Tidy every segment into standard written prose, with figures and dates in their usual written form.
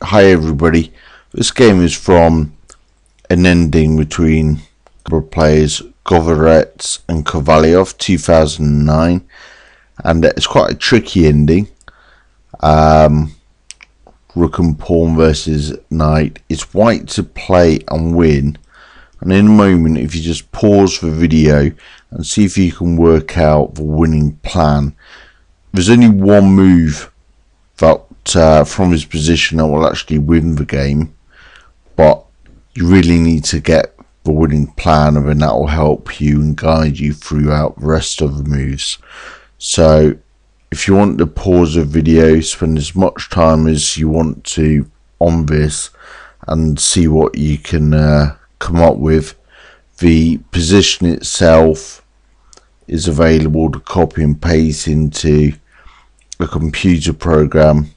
Hi everybody, this game is from an ending between a couple of players, Govorets and Kovalyov, 2009, and it's quite a tricky ending. Rook and pawn versus knight. It's white to play and win, and in a moment if you just pause the video and see if you can work out the winning plan. There's only one move that from his position that will actually win the game, but you really need to get the winning plan, and then that will help you and guide you throughout the rest of the moves. So if you want to pause the video, spend as much time as you want to on this and see what you can come up with. The position itself is available to copy and paste into a computer program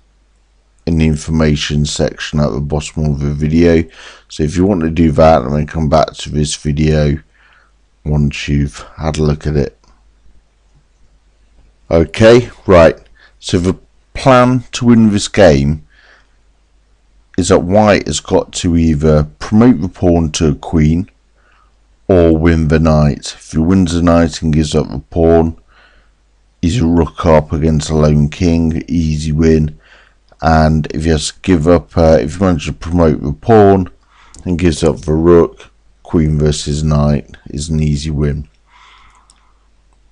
in the information section at the bottom of the video. So if you want to do that, and then come back to this video once you've had a look at it. Okay, right, so the plan to win this game is that white has got to either promote the pawn to a queen or win the knight. If he wins the knight and gives up the pawn, he's a rook up against a lone king, easy win. And if he has to give up, if he manages to promote the pawn and gives up the rook, queen versus knight is an easy win.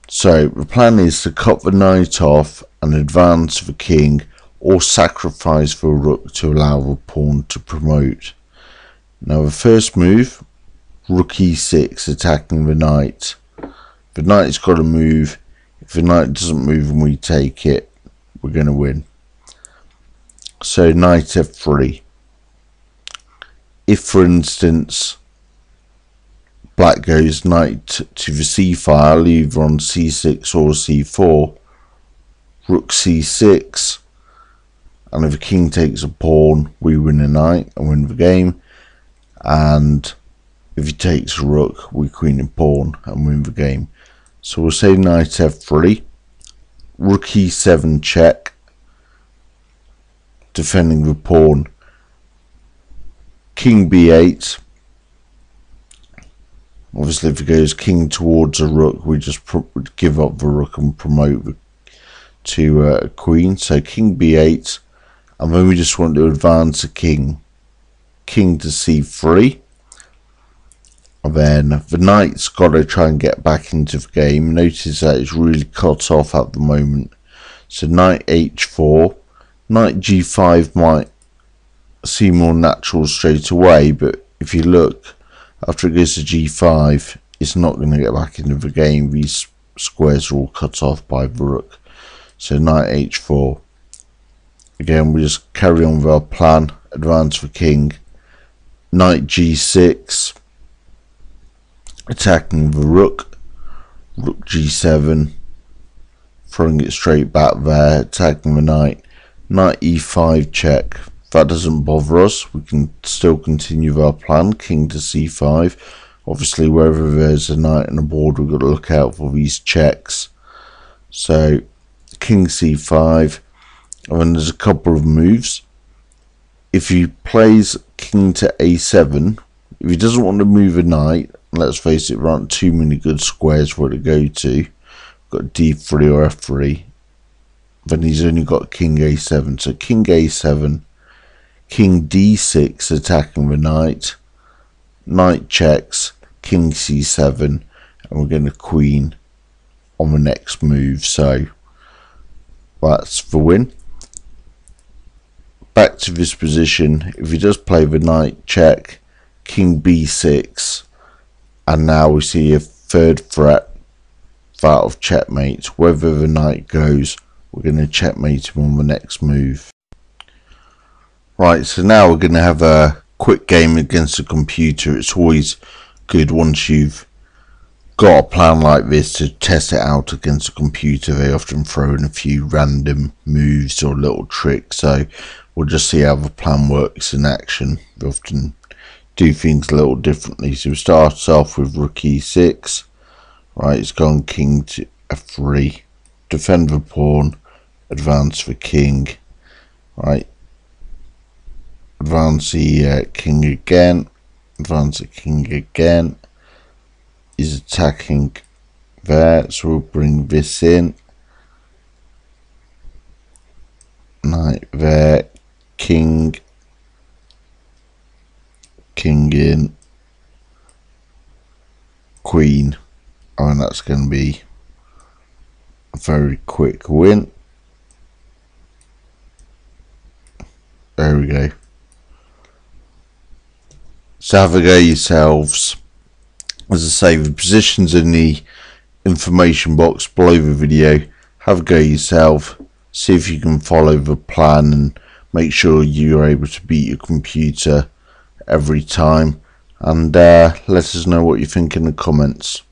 So the plan is to cut the knight off and advance the king, or sacrifice the rook to allow the pawn to promote. Now the first move, rook e6, attacking the knight. The knight's got to move. If the knight doesn't move and we take it, we're going to win. So knight f3. If, for instance, black goes knight to the c file, either on c6 or c4, rook c6, and if the king takes a pawn, we win a knight and win the game. And if he takes a rook, we queen and pawn and win the game. So we'll say knight f3, rook e7 check, defending the pawn, king b8. Obviously if it goes king towards a rook, we just give up the rook and promote to a queen. So king b8, and then we just want to advance a king to c3. And then the knight's got to try and get back into the game. Notice that it's really cut off at the moment. So knight h4, knight g5 might seem more natural straight away, but if you look, after it goes to g5, it's not going to get back into the game. These squares are all cut off by the rook. So knight h4. Again, we just carry on with our plan, advance the king, knight g6, attacking the rook, rook g7, throwing it straight back there, attacking the knight, knight e5 check. If that doesn't bother us, we can still continue with our plan, king to c5. Obviously wherever there's a knight on the board, we've got to look out for these checks. So king c5, and then there's a couple of moves. If he plays king to a7, if he doesn't want to move a knight, let's face it, there aren't too many good squares for it to go to. We've got d3 or f3. Then he's only got king a7. So king a7, king d6 attacking the knight, knight checks, king c7, and we're going to queen on the next move. So that's the win. Back to this position, if he does play the knight check, king b6, and now we see a third threat, that of checkmate. Wherever the knight goes, we're going to checkmate him on the next move. Right, so now we're going to have a quick game against a computer. It's always good once you've got a plan like this to test it out against a computer. They often throw in a few random moves or little tricks, so we'll just see how the plan works in action. They often do things a little differently. So we start off with rook e6. Right, it's gone king to f3, defend the pawn, advance the king. Right, advance the king again, advance the king again. He's attacking there, so we'll bring this in. Knight there, king, king in, queen. Oh, and that's going to be a very quick win. There we go. So have a go yourselves. As I say, the positions in the information box below the video. Have a go yourself. See if you can follow the plan and make sure you're able to beat your computer every time. And let us know what you think in the comments.